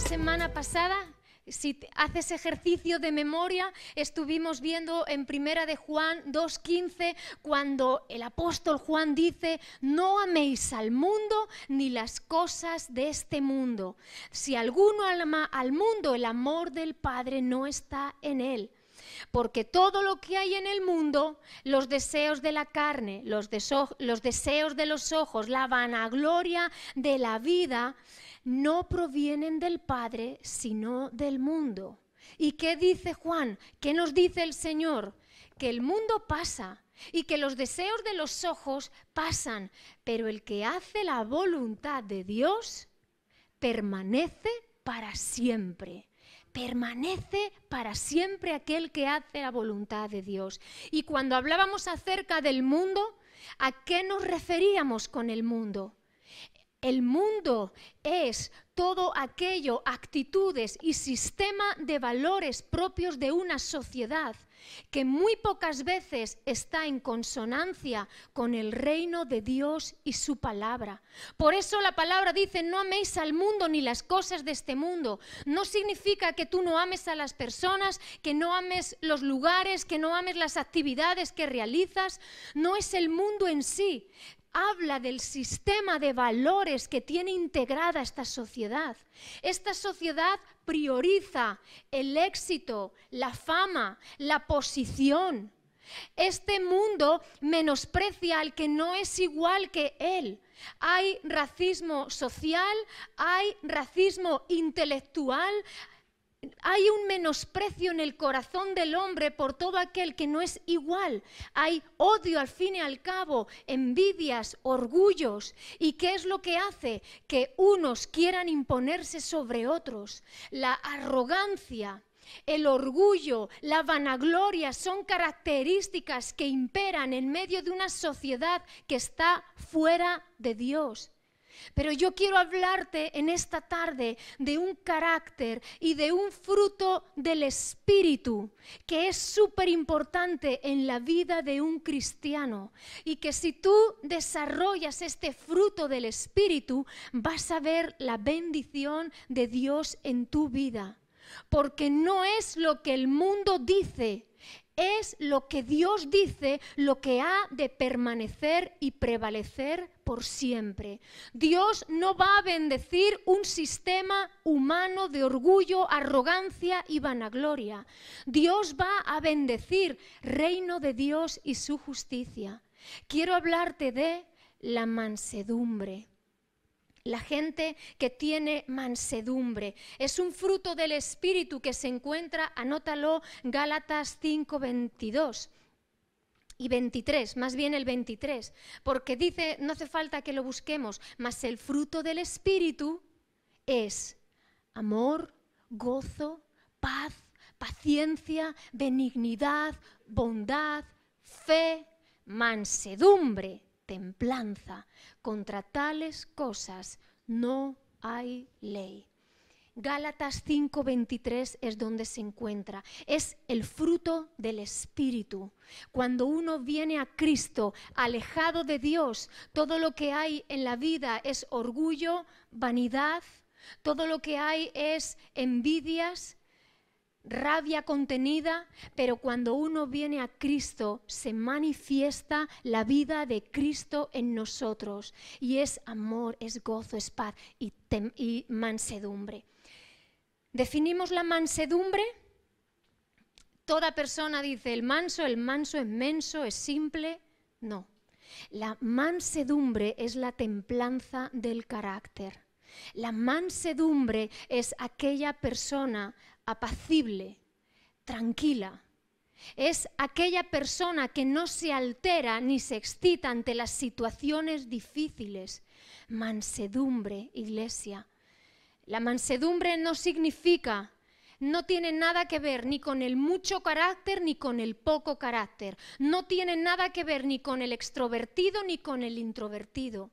semana pasada, si haces ejercicio de memoria, estuvimos viendo en Primera de Juan 2:15, cuando el apóstol Juan dice: no améis al mundo ni las cosas de este mundo. Si alguno ama al mundo, el amor del Padre no está en él. Porque todo lo que hay en el mundo, los deseos de la carne, los deseos de los ojos, la vanagloria de la vida, no provienen del Padre, sino del mundo. ¿Y qué dice Juan? ¿Qué nos dice el Señor? Que el mundo pasa y que los deseos de los ojos pasan, pero el que hace la voluntad de Dios permanece para siempre. Permanece para siempre aquel que hace la voluntad de Dios. Y cuando hablábamos acerca del mundo, ¿a qué nos referíamos con el mundo? El mundo es todo aquello, actitudes y sistema de valores propios de una sociedad que muy pocas veces está en consonancia con el reino de Dios y su palabra. Por eso la palabra dice: no améis al mundo ni las cosas de este mundo. No significa que tú no ames a las personas, que no ames los lugares, que no ames las actividades que realizas. No es el mundo en sí. Habla del sistema de valores que tiene integrada esta sociedad. Esta sociedad prioriza el éxito, la fama, la posición. Este mundo menosprecia al que no es igual que él. Hay racismo social, hay racismo intelectual. Hay un menosprecio en el corazón del hombre por todo aquel que no es igual. Hay odio al fin y al cabo, envidias, orgullos. ¿Y qué es lo que hace? Que unos quieran imponerse sobre otros. La arrogancia, el orgullo, la vanagloria son características que imperan en medio de una sociedad que está fuera de Dios. Pero yo quiero hablarte en esta tarde de un carácter y de un fruto del Espíritu que es súper importante en la vida de un cristiano, y que si tú desarrollas este fruto del Espíritu vas a ver la bendición de Dios en tu vida, porque no es lo que el mundo dice. Es lo que Dios dice, lo que ha de permanecer y prevalecer por siempre. Dios no va a bendecir un sistema humano de orgullo, arrogancia y vanagloria. Dios va a bendecir reino de Dios y su justicia. Quiero hablarte de la mansedumbre. La gente que tiene mansedumbre es un fruto del Espíritu que se encuentra, anótalo, Gálatas 5, 22 y 23, más bien el 23, porque dice, no hace falta que lo busquemos, mas el fruto del Espíritu es amor, gozo, paz, paciencia, benignidad, bondad, fe, mansedumbre, templanza. Contra tales cosas no hay ley. Gálatas 5:23 es donde se encuentra. Es el fruto del Espíritu. Cuando uno viene a Cristo alejado de Dios, todo lo que hay en la vida es orgullo, vanidad, todo lo que hay es envidias, rabia contenida, pero cuando uno viene a Cristo se manifiesta la vida de Cristo en nosotros, y es amor, es gozo, es paz y mansedumbre. ¿Definimos la mansedumbre? Toda persona dice el manso es menso, es simple. No, la mansedumbre es la templanza del carácter. La mansedumbre es aquella persona apacible, tranquila. Es aquella persona que no se altera ni se excita ante las situaciones difíciles. Mansedumbre, iglesia. La mansedumbre no significa, no tiene nada que ver ni con el mucho carácter ni con el poco carácter. No tiene nada que ver ni con el extrovertido ni con el introvertido.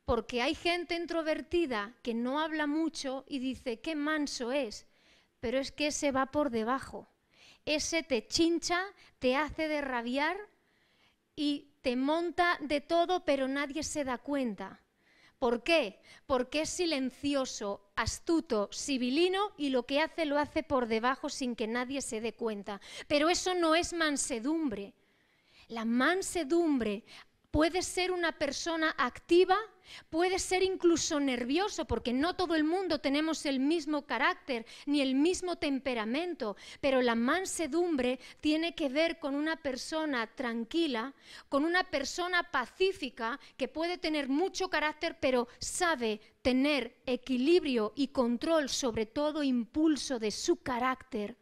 Porque hay gente introvertida que no habla mucho y dice, qué manso es. Pero es que ese va por debajo. Ese te chincha, te hace de rabiar y te monta de todo, pero nadie se da cuenta. ¿Por qué? Porque es silencioso, astuto, sibilino y lo que hace lo hace por debajo sin que nadie se dé cuenta. Pero eso no es mansedumbre. La mansedumbre puede ser una persona activa, puede ser incluso nervioso, porque no todo el mundo tenemos el mismo carácter ni el mismo temperamento, pero la mansedumbre tiene que ver con una persona tranquila, con una persona pacífica que puede tener mucho carácter, pero sabe tener equilibrio y control sobre todo impulso de su carácter.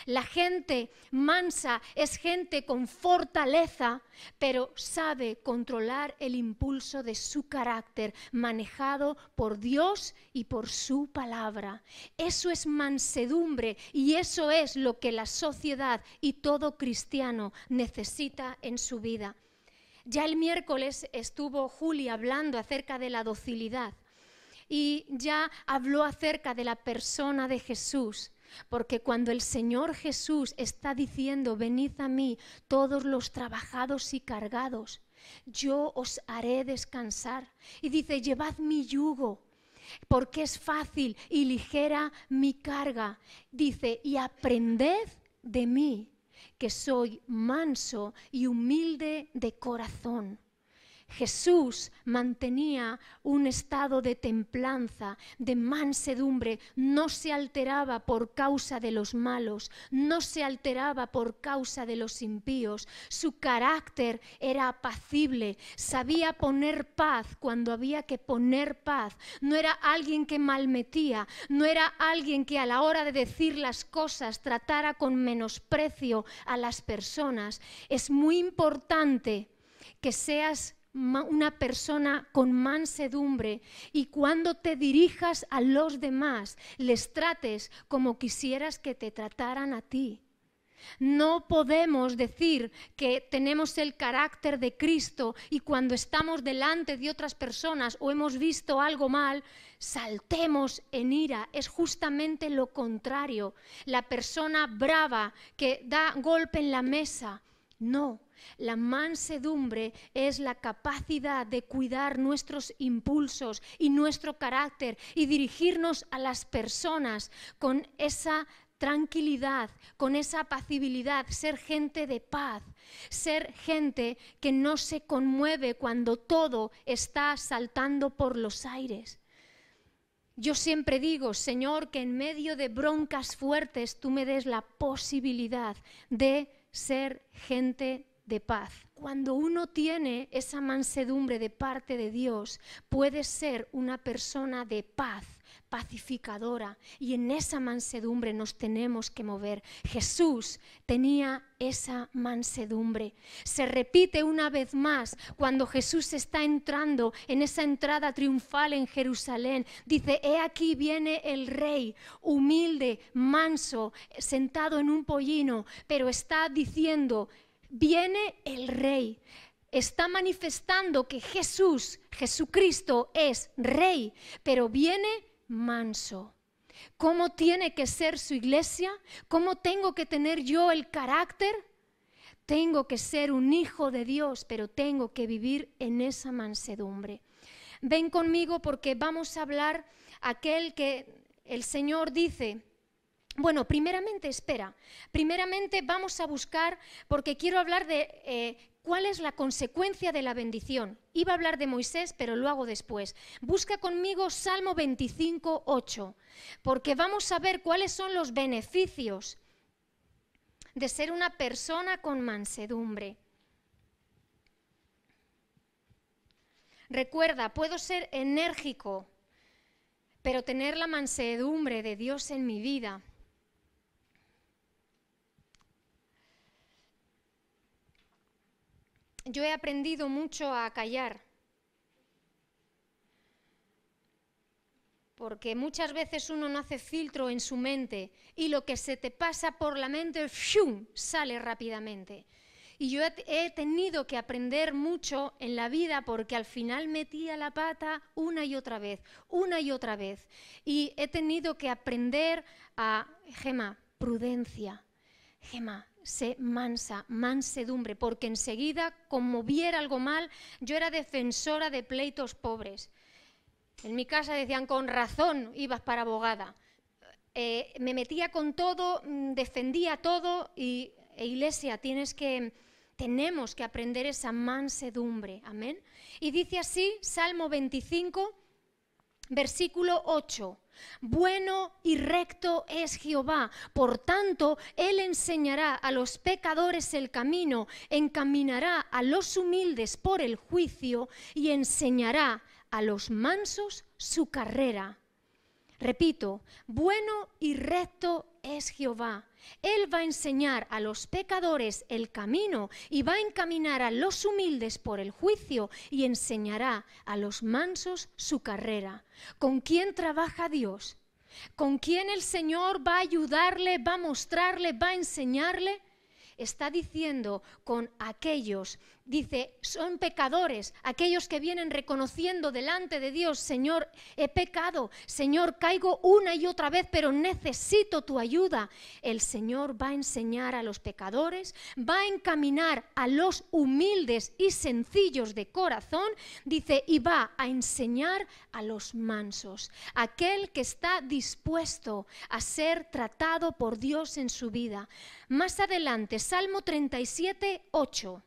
La gente mansa es gente con fortaleza, pero sabe controlar el impulso de su carácter, manejado por Dios y por su palabra. Eso es mansedumbre y eso es lo que la sociedad y todo cristiano necesita en su vida. Ya el miércoles estuvo Juli hablando acerca de la docilidad y ya habló acerca de la persona de Jesús. Porque cuando el Señor Jesús está diciendo, venid a mí todos los trabajados y cargados, yo os haré descansar. Y dice, llevad mi yugo, porque es fácil y ligera mi carga. Dice, y aprended de mí, que soy manso y humilde de corazón. Jesús mantenía un estado de templanza, de mansedumbre, no se alteraba por causa de los malos, no se alteraba por causa de los impíos. Su carácter era apacible, sabía poner paz cuando había que poner paz. No era alguien que malmetía, no era alguien que a la hora de decir las cosas tratara con menosprecio a las personas. Es muy importante que seas una persona con mansedumbre y cuando te dirijas a los demás les trates como quisieras que te trataran a ti. No podemos decir que tenemos el carácter de Cristo y cuando estamos delante de otras personas o hemos visto algo mal, saltemos en ira. Es justamente lo contrario. La persona brava que da golpe en la mesa, no. La mansedumbre es la capacidad de cuidar nuestros impulsos y nuestro carácter y dirigirnos a las personas con esa tranquilidad, con esa apacibilidad, ser gente de paz, ser gente que no se conmueve cuando todo está saltando por los aires. Yo siempre digo, Señor, que en medio de broncas fuertes tú me des la posibilidad de ser gente de paz. Cuando uno tiene esa mansedumbre de parte de Dios, puede ser una persona de paz, pacificadora, y en esa mansedumbre nos tenemos que mover. Jesús tenía esa mansedumbre. Se repite una vez más cuando Jesús está entrando en esa entrada triunfal en Jerusalén. Dice, he aquí viene el Rey, humilde, manso, sentado en un pollino, pero está diciendo, viene el Rey. Está manifestando que Jesucristo es Rey, pero viene manso. ¿Cómo tiene que ser su iglesia? ¿Cómo tengo que tener yo el carácter? Tengo que ser un hijo de Dios, pero tengo que vivir en esa mansedumbre. Ven conmigo porque vamos a hablar aquel que el Señor dice. Bueno, primeramente vamos a buscar, porque quiero hablar de cuál es la consecuencia de la bendición. Iba a hablar de Moisés, pero lo hago después. Busca conmigo Salmo 25, 8, porque vamos a ver cuáles son los beneficios de ser una persona con mansedumbre. Recuerda, puedo ser enérgico, pero tener la mansedumbre de Dios en mi vida. Yo he aprendido mucho a callar, porque muchas veces uno no hace filtro en su mente y lo que se te pasa por la mente ¡shum!, sale rápidamente. Y yo he tenido que aprender mucho en la vida porque al final metía la pata una y otra vez. Y he tenido que aprender a, Gema, prudencia. Gema, sé mansa, mansedumbre, porque enseguida, como viera algo mal, yo era defensora de pleitos pobres. En mi casa decían, con razón ibas para abogada. Me metía con todo, defendía todo Iglesia, tenemos que aprender esa mansedumbre, amén. Y dice así, Salmo 25, versículo 8. Bueno y recto es Jehová, por tanto, Él enseñará a los pecadores el camino, encaminará a los humildes por el juicio y enseñará a los mansos su carrera. Repito, bueno y recto es Jehová. Él va a enseñar a los pecadores el camino y va a encaminar a los humildes por el juicio y enseñará a los mansos su carrera. ¿Con quién trabaja Dios? ¿Con quién el Señor va a ayudarle, va a mostrarle, va a enseñarle? Está diciendo con aquellos, dice, son pecadores, aquellos que vienen reconociendo delante de Dios, Señor, he pecado, Señor, caigo una y otra vez, pero necesito tu ayuda. El Señor va a enseñar a los pecadores, va a encaminar a los humildes y sencillos de corazón, dice, y va a enseñar a los mansos, aquel que está dispuesto a ser tratado por Dios en su vida. Más adelante, Salmo 37, 8.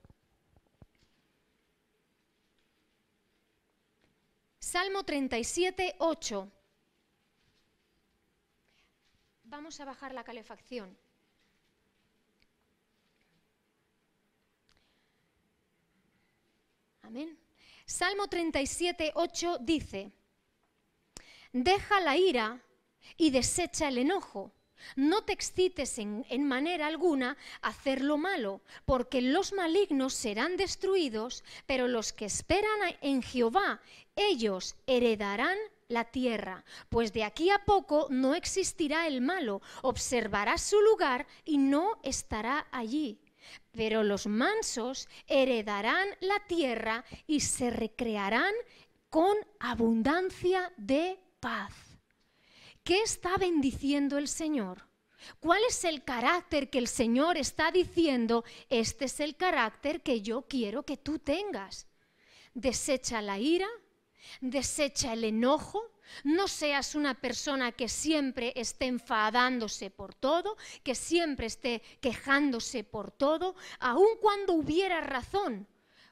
Salmo 37, 8. Vamos a bajar la calefacción. Amén. Salmo 37, 8 dice, deja la ira y desecha el enojo. No te excites en manera alguna a hacer lo malo, porque los malignos serán destruidos, pero los que esperan en Jehová, ellos heredarán la tierra. Pues de aquí a poco no existirá el malo, observará su lugar y no estará allí. Pero los mansos heredarán la tierra y se recrearán con abundancia de paz. ¿Qué está bendiciendo el Señor? ¿Cuál es el carácter que el Señor está diciendo? Este es el carácter que yo quiero que tú tengas. Desecha la ira, desecha el enojo. No seas una persona que siempre esté enfadándose por todo, que siempre esté quejándose por todo, aun cuando hubiera razón.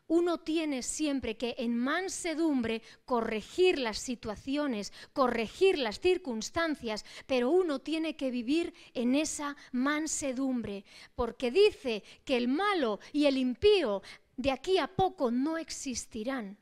Uno tiene siempre que en mansedumbre corregir las situaciones, corregir las circunstancias, pero uno tiene que vivir en esa mansedumbre, porque dice que el malo y el impío de aquí a poco no existirán.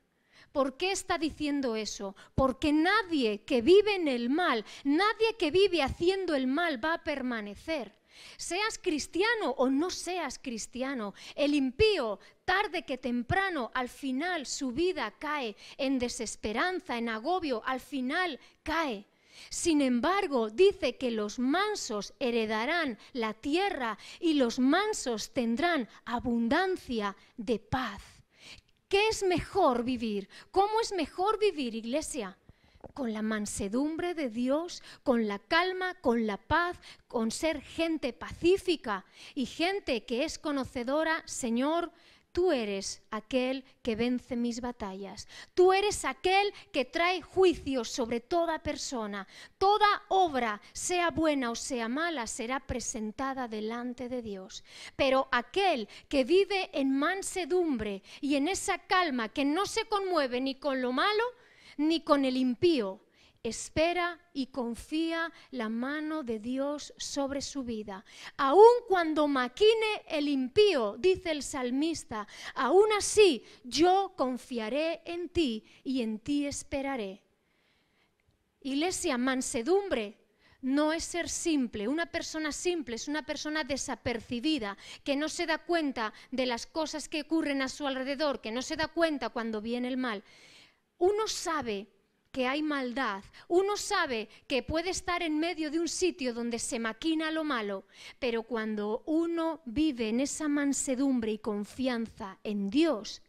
¿Por qué está diciendo eso? Porque nadie que vive en el mal, nadie que vive haciendo el mal va a permanecer. Seas cristiano o no seas cristiano, el impío, tarde que temprano, al final su vida cae en desesperanza, en agobio, al final cae. Sin embargo, dice que los mansos heredarán la tierra y los mansos tendrán abundancia de paz. ¿Qué es mejor vivir? ¿Cómo es mejor vivir, iglesia? Con la mansedumbre de Dios, con la calma, con la paz, con ser gente pacífica y gente que es conocedora. Señor, tú eres aquel que vence mis batallas. Tú eres aquel que trae juicio sobre toda persona. Toda obra, sea buena o sea mala, será presentada delante de Dios. Pero aquel que vive en mansedumbre y en esa calma, que no se conmueve ni con lo malo, ni con el impío, espera y confía la mano de Dios sobre su vida. Aun cuando maquine el impío, dice el salmista, aún así yo confiaré en ti y en ti esperaré. Iglesia, mansedumbre no es ser simple. Una persona simple es una persona desapercibida, que no se da cuenta de las cosas que ocurren a su alrededor, que no se da cuenta cuando viene el mal. Uno sabe que hay maldad, uno sabe que puede estar en medio de un sitio donde se maquina lo malo, pero cuando uno vive en esa mansedumbre y confianza en Dios,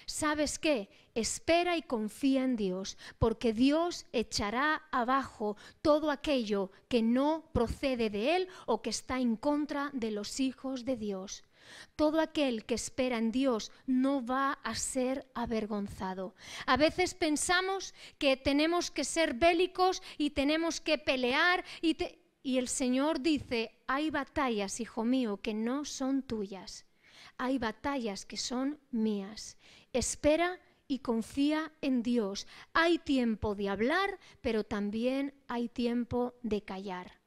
¿sabes qué? Espera y confía en Dios, porque Dios echará abajo todo aquello que no procede de Él o que está en contra de los hijos de Dios. Todo aquel que espera en Dios no va a ser avergonzado. A veces pensamos que tenemos que ser bélicos y tenemos que pelear y el Señor dice, hay batallas, hijo mío, que no son tuyas. Hay batallas que son mías. Espera y confía en Dios. Hay tiempo de hablar, pero también hay tiempo de callar.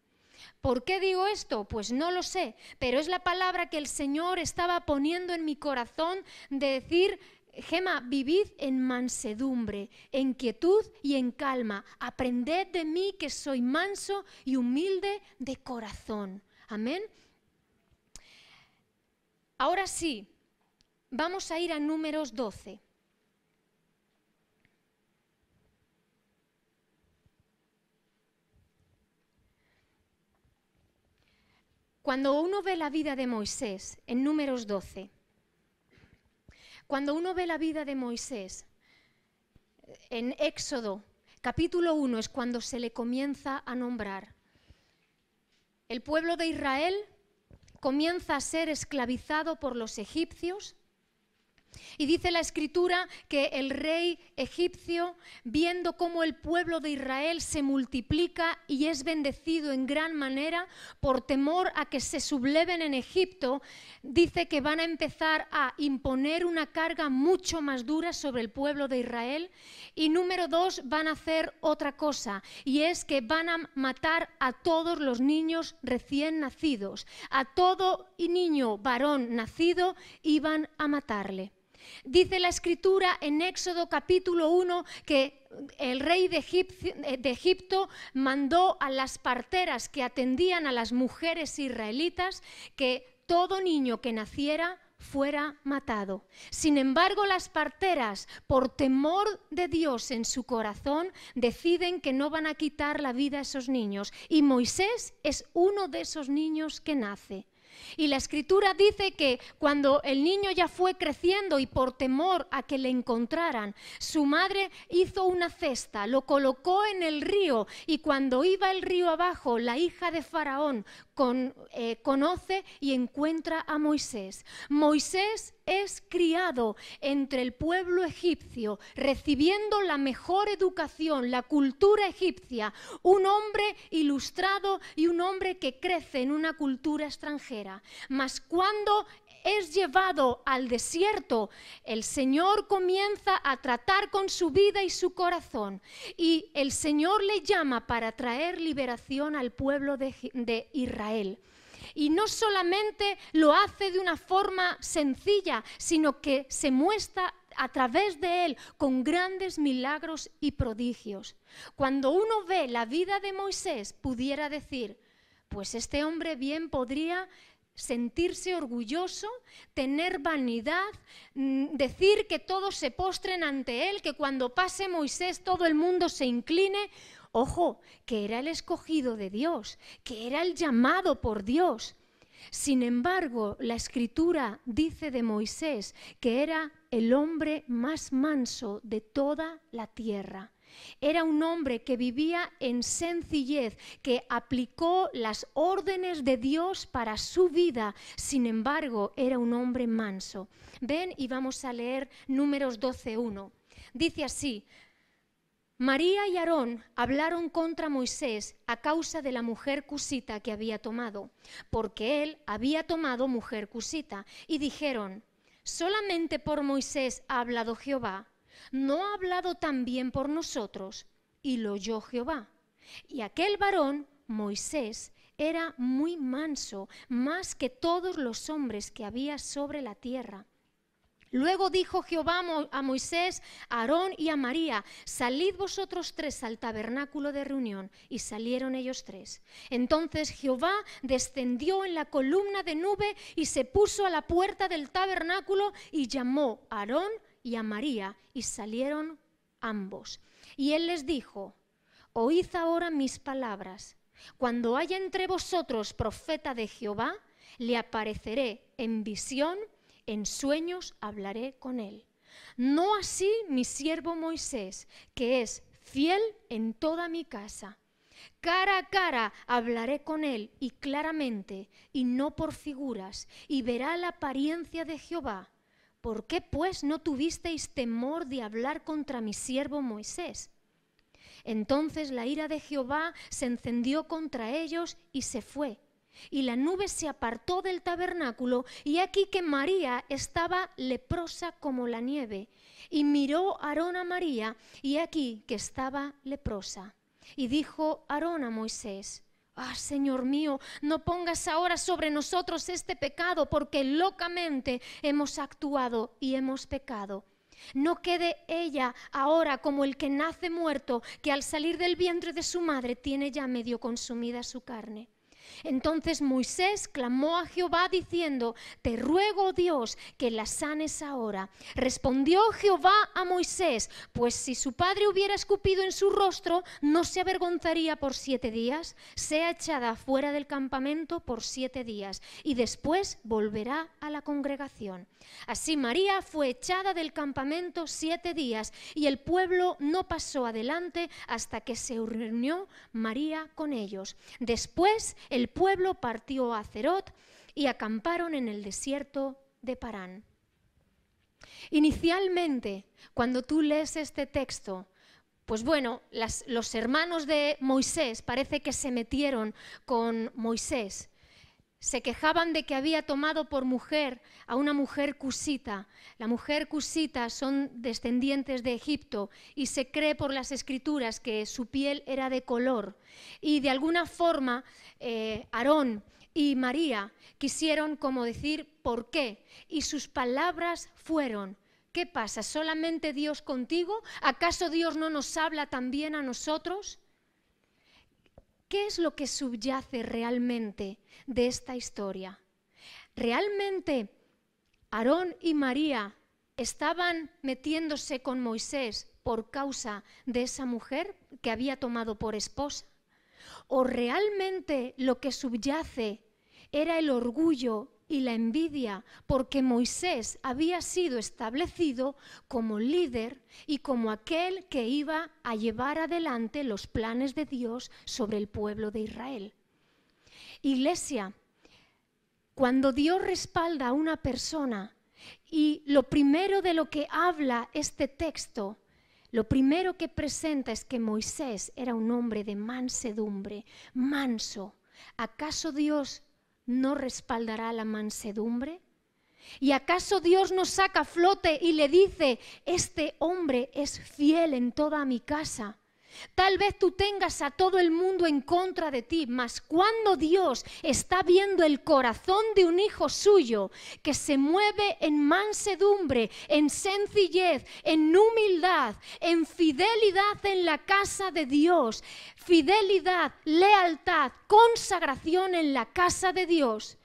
¿Por qué digo esto? Pues no lo sé, pero es la palabra que el Señor estaba poniendo en mi corazón de decir, Gema, vivid en mansedumbre, en quietud y en calma. Aprended de mí que soy manso y humilde de corazón. Amén. Ahora sí, vamos a ir a Números 12. Cuando uno ve la vida de Moisés, en Números 12, cuando uno ve la vida de Moisés, en Éxodo, capítulo 1, es cuando se le comienza a nombrar. El pueblo de Israel comienza a ser esclavizado por los egipcios. Y dice la Escritura que el rey egipcio, viendo cómo el pueblo de Israel se multiplica y es bendecido en gran manera, por temor a que se subleven en Egipto, dice que van a empezar a imponer una carga mucho más dura sobre el pueblo de Israel. Y número 2, van a hacer otra cosa, y es que van a matar a todos los niños recién nacidos. A todo niño varón nacido iban a matarle. Dice la Escritura en Éxodo capítulo 1 que el rey de Egipto mandó a las parteras que atendían a las mujeres israelitas que todo niño que naciera fuera matado. Sin embargo, las parteras, por temor de Dios en su corazón, deciden que no van a quitar la vida a esos niños. Y Moisés es uno de esos niños que nace. Y la Escritura dice que cuando el niño ya fue creciendo y por temor a que le encontraran, su madre hizo una cesta, lo colocó en el río, y cuando iba el río abajo, la hija de Faraón conoce y encuentra a Moisés. Moisés es criado entre el pueblo egipcio, recibiendo la mejor educación, la cultura egipcia, un hombre ilustrado y un hombre que crece en una cultura extranjera. Mas cuando es llevado al desierto, el Señor comienza a tratar con su vida y su corazón, y el Señor le llama para traer liberación al pueblo de Israel. Y no solamente lo hace de una forma sencilla, sino que se muestra a través de él con grandes milagros y prodigios. Cuando uno ve la vida de Moisés, pudiera decir, pues este hombre bien podría sentirse orgulloso, tener vanidad, decir que todos se postren ante él, que cuando pase Moisés todo el mundo se incline. Ojo, que era el escogido de Dios, que era el llamado por Dios. Sin embargo, la Escritura dice de Moisés que era el hombre más manso de toda la tierra. Era un hombre que vivía en sencillez, que aplicó las órdenes de Dios para su vida. Sin embargo, era un hombre manso. Ven y vamos a leer Números 12:1. Dice así: María y Aarón hablaron contra Moisés a causa de la mujer cusita que había tomado, porque él había tomado mujer cusita, y dijeron: ¿solamente por Moisés ha hablado Jehová? ¿No ha hablado también por nosotros? Y lo oyó Jehová. Y aquel varón, Moisés, era muy manso, más que todos los hombres que había sobre la tierra. Luego dijo Jehová a Moisés, a Aarón y a María: salid vosotros tres al tabernáculo de reunión. Y salieron ellos tres. Entonces Jehová descendió en la columna de nube y se puso a la puerta del tabernáculo y llamó a Aarón y a María, y salieron ambos. Y él les dijo: oíd ahora mis palabras. Cuando haya entre vosotros profeta de Jehová, le apareceré en visión, en sueños hablaré con él. No así mi siervo Moisés, que es fiel en toda mi casa. Cara a cara hablaré con él y claramente, y no por figuras, y verá la apariencia de Jehová. ¿Por qué pues no tuvisteis temor de hablar contra mi siervo Moisés? Entonces la ira de Jehová se encendió contra ellos y se fue. Y la nube se apartó del tabernáculo, y aquí que María estaba leprosa como la nieve. Y miró Aarón a María, y aquí que estaba leprosa. Y dijo Aarón a Moisés: Señor mío, no pongas ahora sobre nosotros este pecado, porque locamente hemos actuado y hemos pecado. No quede ella ahora como el que nace muerto, que al salir del vientre de su madre tiene ya medio consumida su carne. Entonces Moisés clamó a Jehová diciendo: Te ruego, Dios, que la sanes ahora. Respondió Jehová a Moisés: Pues si su padre hubiera escupido en su rostro, no se avergonzaría por 7 días. Sea echada fuera del campamento por 7 días, y después volverá a la congregación. Así María fue echada del campamento 7 días, y el pueblo no pasó adelante hasta que se reunió María con ellos. Después el pueblo partió a Cerot y acamparon en el desierto de Parán. Inicialmente, cuando tú lees este texto, pues bueno, los hermanos de Moisés parece que se metieron con Moisés. Se quejaban de que había tomado por mujer a una mujer cusita. La mujer cusita son descendientes de Egipto y se cree por las escrituras que su piel era de color. Y de alguna forma Aarón y María quisieron como decir ¿por qué? Y sus palabras fueron: ¿qué pasa? ¿Solamente Dios contigo? ¿Acaso Dios no nos habla también a nosotros? ¿Qué es lo que subyace realmente de esta historia? ¿Realmente Aarón y María estaban metiéndose con Moisés por causa de esa mujer que había tomado por esposa? ¿O realmente lo que subyace era el orgullo y la envidia porque Moisés había sido establecido como líder y como aquel que iba a llevar adelante los planes de Dios sobre el pueblo de Israel? Iglesia, cuando Dios respalda a una persona, y lo primero de lo que habla este texto, lo primero que presenta es que Moisés era un hombre de mansedumbre, manso. ¿Acaso Dios no respaldará la mansedumbre? ¿Y acaso Dios nos saca a flote y le dice: este hombre es fiel en toda mi casa? Tal vez tú tengas a todo el mundo en contra de ti, mas cuando Dios está viendo el corazón de un hijo suyo que se mueve en mansedumbre, en sencillez, en humildad, en fidelidad en la casa de Dios, fidelidad, lealtad, consagración en la casa de Dios,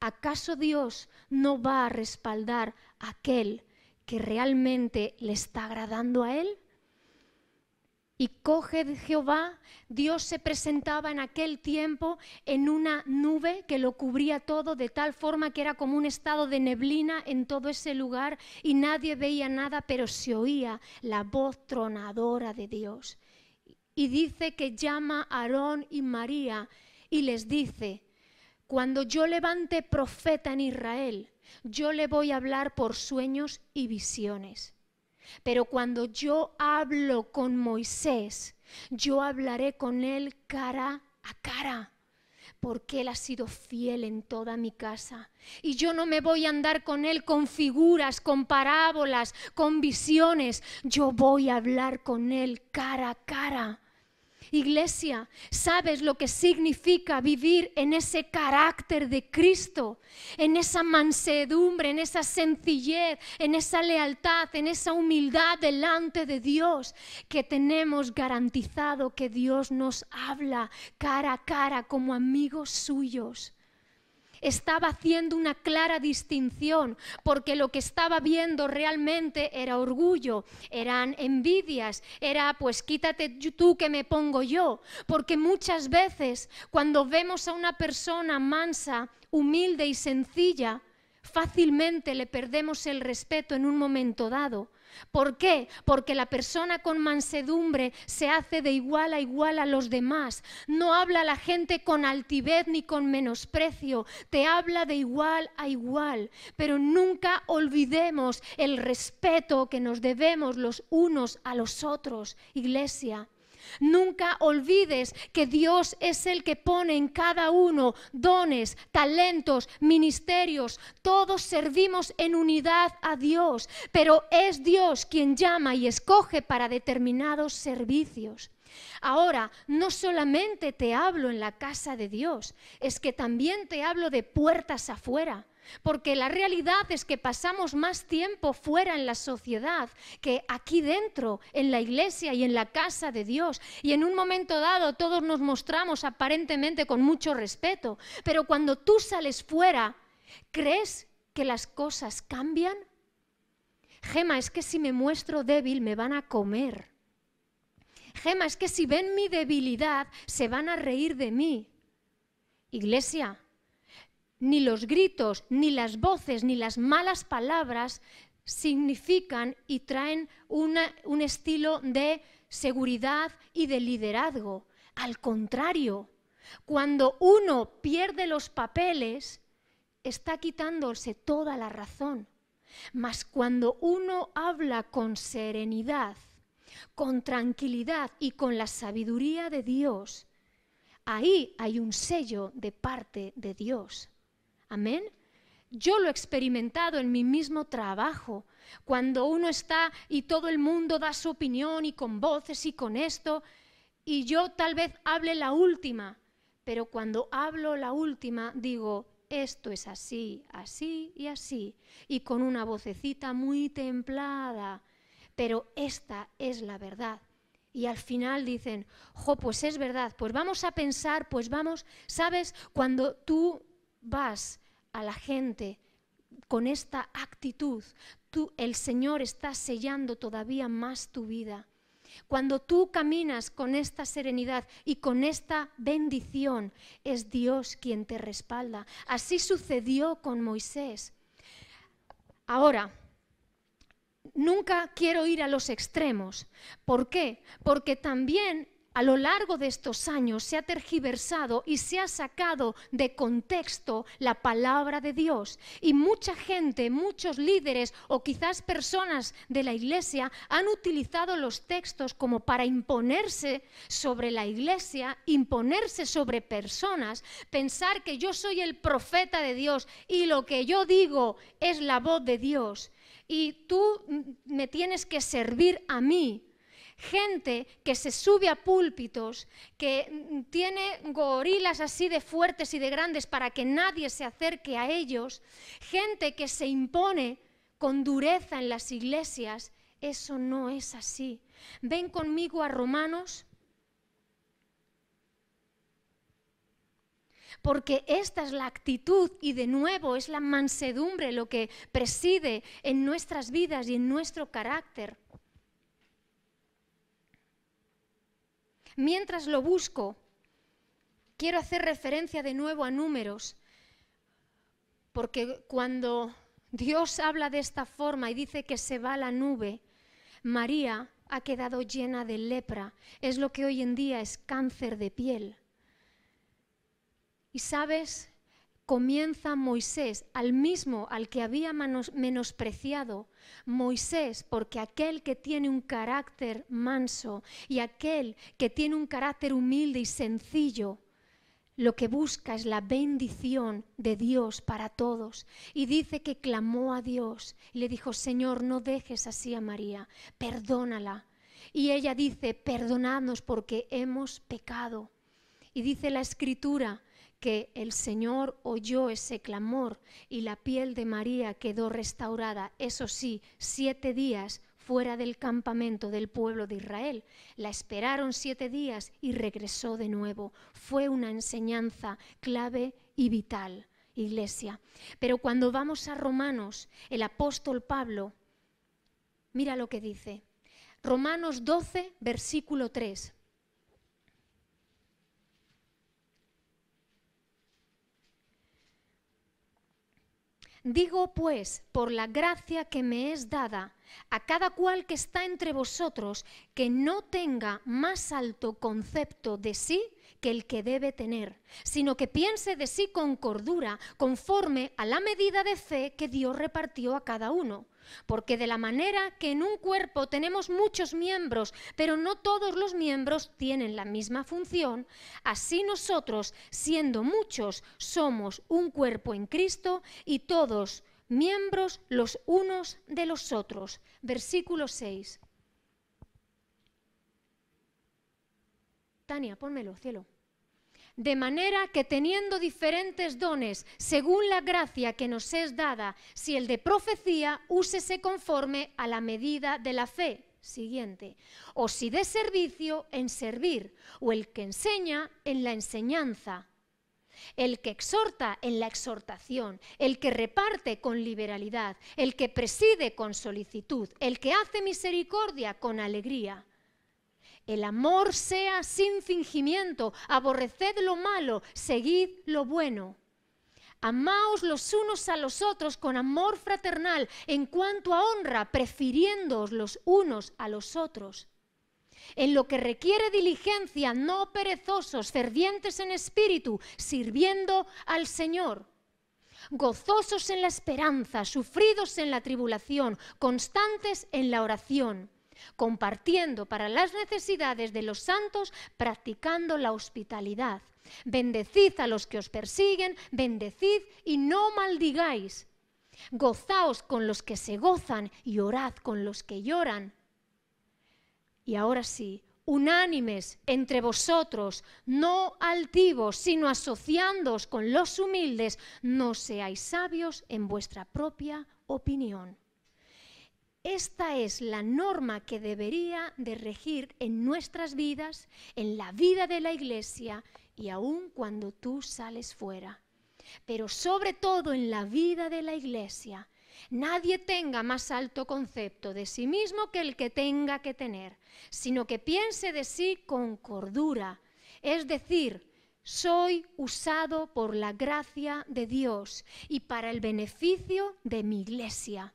¿acaso Dios no va a respaldar a aquel que realmente le está agradando a Él? Y coge de Jehová, Dios se presentaba en aquel tiempo en una nube que lo cubría todo, de tal forma que era como un estado de neblina en todo ese lugar y nadie veía nada, pero se oía la voz tronadora de Dios. Y dice que llama a Aarón y María y les dice: cuando yo levante profeta en Israel, yo le voy a hablar por sueños y visiones. Pero cuando yo hablo con Moisés, yo hablaré con él cara a cara, porque él ha sido fiel en toda mi casa. Y yo no me voy a andar con él con figuras, con parábolas, con visiones. Yo voy a hablar con él cara a cara. Iglesia, ¿sabes lo que significa vivir en ese carácter de Cristo? En esa mansedumbre, en esa sencillez, en esa lealtad, en esa humildad delante de Dios, que tenemos garantizado que Dios nos habla cara a cara como amigos suyos. Estaba haciendo una clara distinción, porque lo que estaba viendo realmente era orgullo, eran envidias, era pues quítate tú que me pongo yo, porque muchas veces cuando vemos a una persona mansa, humilde y sencilla, fácilmente le perdemos el respeto en un momento dado, ¿Por qué? Porque la persona con mansedumbre se hace de igual a los demás. No habla a la gente con altivez ni con menosprecio, te habla de igual a igual. Pero nunca olvidemos el respeto que nos debemos los unos a los otros, iglesia. Nunca olvides que Dios es el que pone en cada uno dones, talentos, ministerios. Todos servimos en unidad a Dios, pero es Dios quien llama y escoge para determinados servicios. Ahora, no solamente te hablo en la casa de Dios, es que también te hablo de puertas afuera. Porque la realidad es que pasamos más tiempo fuera en la sociedad que aquí dentro, en la iglesia y en la casa de Dios. Y en un momento dado todos nos mostramos aparentemente con mucho respeto. Pero cuando tú sales fuera, ¿crees que las cosas cambian? Gema, es que si me muestro débil me van a comer. Gema, es que si ven mi debilidad se van a reír de mí. Iglesia, ni los gritos, ni las voces, ni las malas palabras significan y traen un estilo de seguridad y de liderazgo. Al contrario, cuando uno pierde los papeles, está quitándose toda la razón. Mas cuando uno habla con serenidad, con tranquilidad y con la sabiduría de Dios, ahí hay un sello de parte de Dios. Amén. Yo lo he experimentado en mi mismo trabajo, cuando uno está y todo el mundo da su opinión y con voces y con esto, y yo tal vez hable la última, pero cuando hablo la última digo, esto es así, así y así, y con una vocecita muy templada, pero esta es la verdad. Y al final dicen, pues es verdad, pues vamos a pensar, pues vamos, ¿sabes? Cuando tú vas a la gente con esta actitud, el Señor está sellando todavía más tu vida. Cuando tú caminas con esta serenidad y con esta bendición, es Dios quien te respalda. Así sucedió con Moisés. Ahora, nunca quiero ir a los extremos. ¿Por qué? Porque también a lo largo de estos años se ha tergiversado y se ha sacado de contexto la palabra de Dios. Y mucha gente, muchos líderes o quizás personas de la iglesia han utilizado los textos como para imponerse sobre la iglesia, imponerse sobre personas, pensar que yo soy el profeta de Dios y lo que yo digo es la voz de Dios. Y tú me tienes que servir a mí. Gente que se sube a púlpitos, que tiene gorilas así de fuertes y de grandes para que nadie se acerque a ellos, gente que se impone con dureza en las iglesias, eso no es así. Ven conmigo a Romanos, porque esta es la actitud y de nuevo es la mansedumbre lo que preside en nuestras vidas y en nuestro carácter. Mientras lo busco, quiero hacer referencia de nuevo a Números, porque cuando Dios habla de esta forma y dice que se va la nube, María ha quedado llena de lepra, es lo que hoy en día es cáncer de piel. Y sabes, comienza Moisés, al mismo al que había menospreciado, Moisés, porque aquel que tiene un carácter manso y aquel que tiene un carácter humilde y sencillo, lo que busca es la bendición de Dios para todos. Y dice que clamó a Dios y le dijo, Señor, no dejes así a María, perdónala. Y ella dice, perdonadnos porque hemos pecado. Y dice la Escritura que el Señor oyó ese clamor y la piel de María quedó restaurada, eso sí, 7 días fuera del campamento del pueblo de Israel. La esperaron 7 días y regresó de nuevo. Fue una enseñanza clave y vital, iglesia. Pero cuando vamos a Romanos, el apóstol Pablo, mira lo que dice. Romanos 12, versículo 3. Digo pues, por la gracia que me es dada, a cada cual que está entre vosotros, que no tenga más alto concepto de sí que el que debe tener, sino que piense de sí con cordura, conforme a la medida de fe que Dios repartió a cada uno. Porque de la manera que en un cuerpo tenemos muchos miembros, pero no todos los miembros tienen la misma función, así nosotros, siendo muchos, somos un cuerpo en Cristo y todos miembros los unos de los otros. Versículo 6. Tania, pónmelo, cielo. De manera que teniendo diferentes dones, según la gracia que nos es dada, si el de profecía, úsese conforme a la medida de la fe. Siguiente. O si de servicio, en servir, o el que enseña, en la enseñanza. El que exhorta en la exhortación, el que reparte con liberalidad, el que preside con solicitud, el que hace misericordia con alegría. El amor sea sin fingimiento, aborreced lo malo, seguid lo bueno. Amaos los unos a los otros con amor fraternal, en cuanto a honra, prefiriéndoos los unos a los otros. En lo que requiere diligencia, no perezosos, fervientes en espíritu, sirviendo al Señor. Gozosos en la esperanza, sufridos en la tribulación, constantes en la oración, compartiendo para las necesidades de los santos, practicando la hospitalidad. Bendecid a los que os persiguen, bendecid y no maldigáis. Gozaos con los que se gozan y orad con los que lloran. Y ahora sí, unánimes entre vosotros, no altivos, sino asociándoos con los humildes, no seáis sabios en vuestra propia opinión. Esta es la norma que debería de regir en nuestras vidas, en la vida de la iglesia y aun cuando tú sales fuera. Pero sobre todo en la vida de la iglesia, nadie tenga más alto concepto de sí mismo que el que tenga que tener, sino que piense de sí con cordura, es decir, soy usado por la gracia de Dios y para el beneficio de mi iglesia.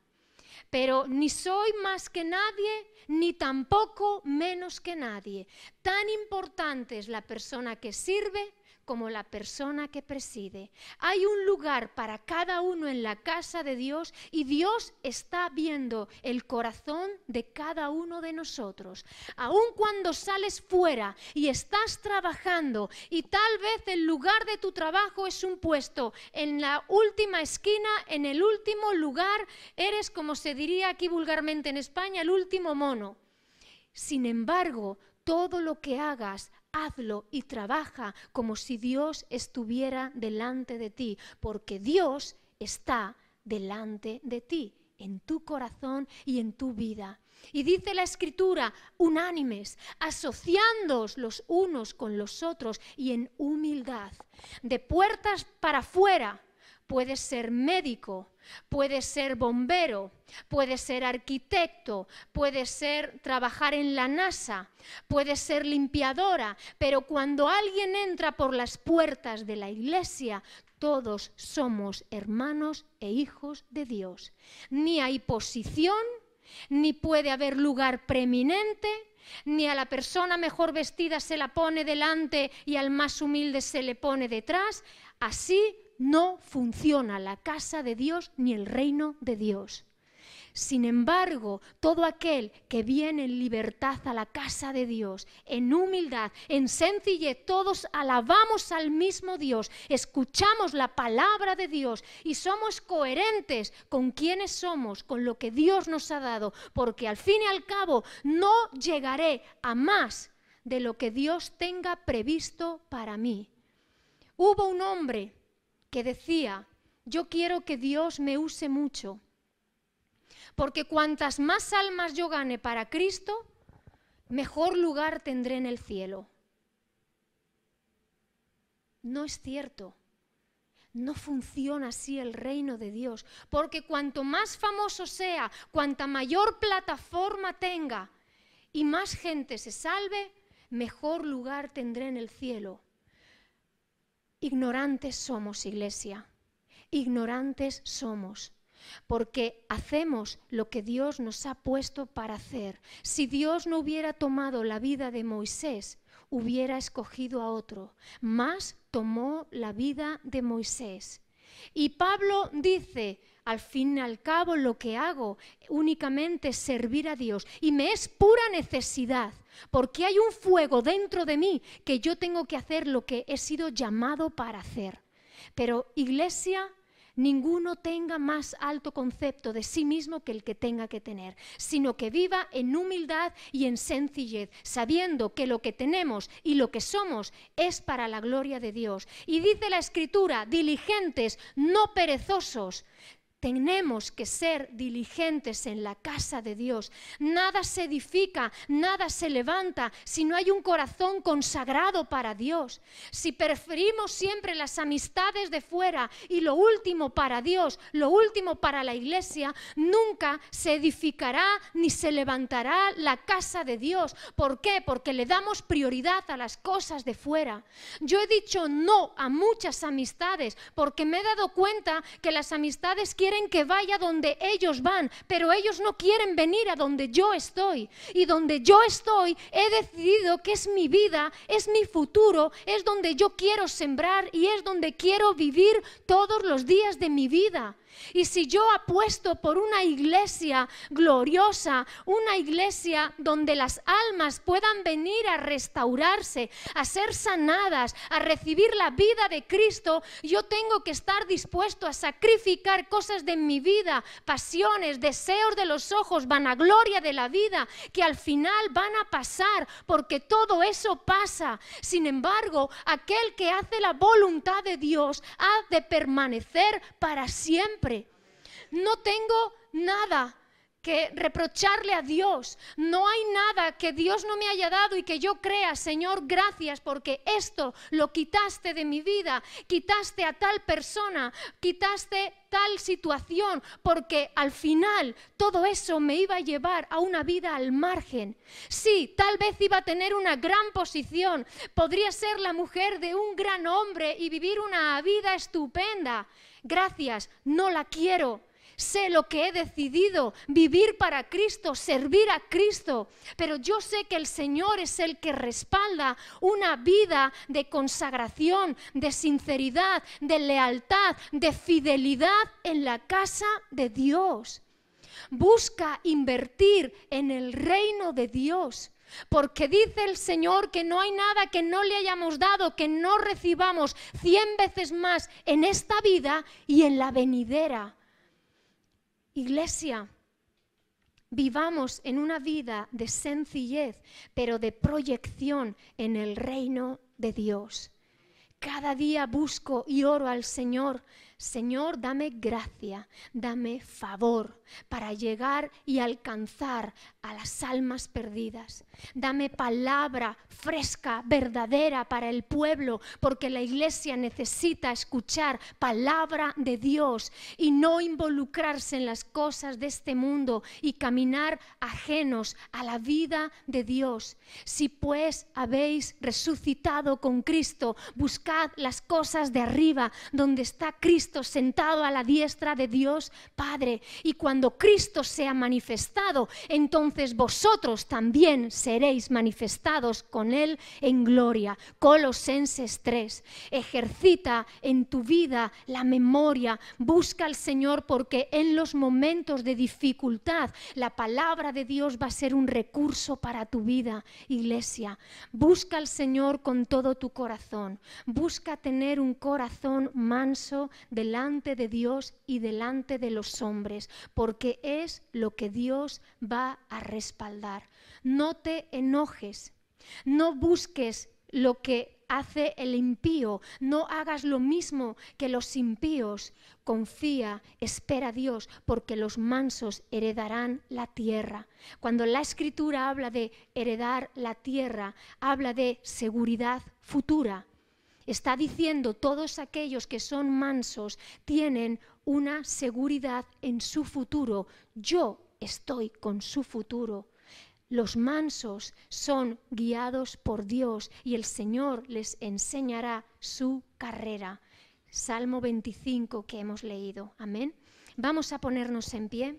Pero ni soy más que nadie, ni tampoco menos que nadie. Tan importante es la persona que sirve como la persona que preside. Hay un lugar para cada uno en la casa de Dios y Dios está viendo el corazón de cada uno de nosotros. Aun cuando sales fuera y estás trabajando y tal vez el lugar de tu trabajo es un puesto en la última esquina, en el último lugar, eres, como se diría aquí vulgarmente en España, el último mono. Sin embargo, todo lo que hagas, hazlo y trabaja como si Dios estuviera delante de ti, porque Dios está delante de ti, en tu corazón y en tu vida. Y dice la Escritura, unánimes, asociándoos los unos con los otros y en humildad. De puertas para afuera. Puedes ser médico, puedes ser bombero, puedes ser arquitecto, puedes trabajar en la NASA, puedes ser limpiadora, pero cuando alguien entra por las puertas de la iglesia, todos somos hermanos e hijos de Dios. Ni hay posición, ni puede haber lugar preeminente, ni a la persona mejor vestida se la pone delante y al más humilde se le pone detrás. Así no funciona la casa de Dios ni el reino de Dios. Sin embargo, todo aquel que viene en libertad a la casa de Dios, en humildad, en sencillez, todos alabamos al mismo Dios, escuchamos la palabra de Dios y somos coherentes con quienes somos, con lo que Dios nos ha dado, porque al fin y al cabo no llegaré a más de lo que Dios tenga previsto para mí. Hubo un hombre que decía, yo quiero que Dios me use mucho, porque cuantas más almas yo gane para Cristo, mejor lugar tendré en el cielo. No es cierto, no funciona así el reino de Dios, porque cuanto más famoso sea, cuanta mayor plataforma tenga y más gente se salve, mejor lugar tendré en el cielo. Ignorantes somos, iglesia, ignorantes somos. porque hacemos lo que Dios nos ha puesto para hacer. Si Dios no hubiera tomado la vida de Moisés, hubiera escogido a otro, mas tomó la vida de Moisés. Y Pablo dice, al fin y al cabo lo que hago únicamente es servir a Dios y me es pura necesidad, porque hay un fuego dentro de mí que yo tengo que hacer lo que he sido llamado para hacer. Pero iglesia, ninguno tenga más alto concepto de sí mismo que el que tenga que tener, sino que viva en humildad y en sencillez, sabiendo que lo que tenemos y lo que somos es para la gloria de Dios. Y dice la Escritura, diligentes, no perezosos. Tenemos que ser diligentes en la casa de Dios. Nada se edifica, nada se levanta si no hay un corazón consagrado para Dios. Si preferimos siempre las amistades de fuera y lo último para Dios, lo último para la iglesia, nunca se edificará ni se levantará la casa de Dios. ¿Por qué? Porque le damos prioridad a las cosas de fuera. Yo he dicho no a muchas amistades porque me he dado cuenta que las amistades quieren que vaya donde ellos van, pero ellos no quieren venir a donde yo estoy. Y donde yo estoy, he decidido que es mi vida, es mi futuro, es donde yo quiero sembrar y es donde quiero vivir todos los días de mi vida. Y si yo apuesto por una iglesia gloriosa, una iglesia donde las almas puedan venir a restaurarse, a ser sanadas, a recibir la vida de Cristo, yo tengo que estar dispuesto a sacrificar cosas de mi vida, pasiones, deseos de los ojos, vanagloria de la vida, que al final van a pasar, porque todo eso pasa. Sin embargo, aquel que hace la voluntad de Dios ha de permanecer para siempre. No tengo nada que reprocharle a Dios. No hay nada que Dios no me haya dado y que yo crea, Señor, gracias porque esto lo quitaste de mi vida, quitaste a tal persona, quitaste tal situación, porque al final todo eso me iba a llevar a una vida al margen. Sí, tal vez iba a tener una gran posición, podría ser la mujer de un gran hombre y vivir una vida estupenda. Gracias, no la quiero. Sé lo que he decidido, vivir para Cristo, servir a Cristo, pero yo sé que el Señor es el que respalda una vida de consagración, de sinceridad, de lealtad, de fidelidad en la casa de Dios. Busca invertir en el reino de Dios. Porque dice el Señor que no hay nada que no le hayamos dado, que no recibamos 100 veces más en esta vida y en la venidera. Iglesia, vivamos en una vida de sencillez, pero de proyección en el reino de Dios. Cada día busco y oro al Señor. Señor, dame gracia, dame favor para llegar y alcanzar a las almas perdidas. Dame palabra fresca, verdadera para el pueblo, porque la iglesia necesita escuchar palabra de Dios y no involucrarse en las cosas de este mundo y caminar ajenos a la vida de Dios. Si pues habéis resucitado con Cristo, buscad las cosas de arriba, donde está Cristo sentado a la diestra de Dios Padre. Y cuando Cristo sea manifestado, entonces vosotros también seréis manifestados con Él en gloria. Colosenses 3. Ejercita en tu vida la memoria. Busca al Señor porque en los momentos de dificultad la palabra de Dios va a ser un recurso para tu vida, iglesia. Busca al Señor con todo tu corazón. Busca tener un corazón manso delante de Dios y delante de los hombres, porque es lo que Dios va a respaldar. No te enojes, no busques lo que hace el impío, no hagas lo mismo que los impíos. Confía, espera a Dios, porque los mansos heredarán la tierra. Cuando la Escritura habla de heredar la tierra, habla de seguridad futura. Está diciendo todos aquellos que son mansos tienen una seguridad en su futuro. Yo estoy con su futuro. Los mansos son guiados por Dios y el Señor les enseñará su carrera. Salmo 25 que hemos leído. Amén. Vamos a ponernos en pie.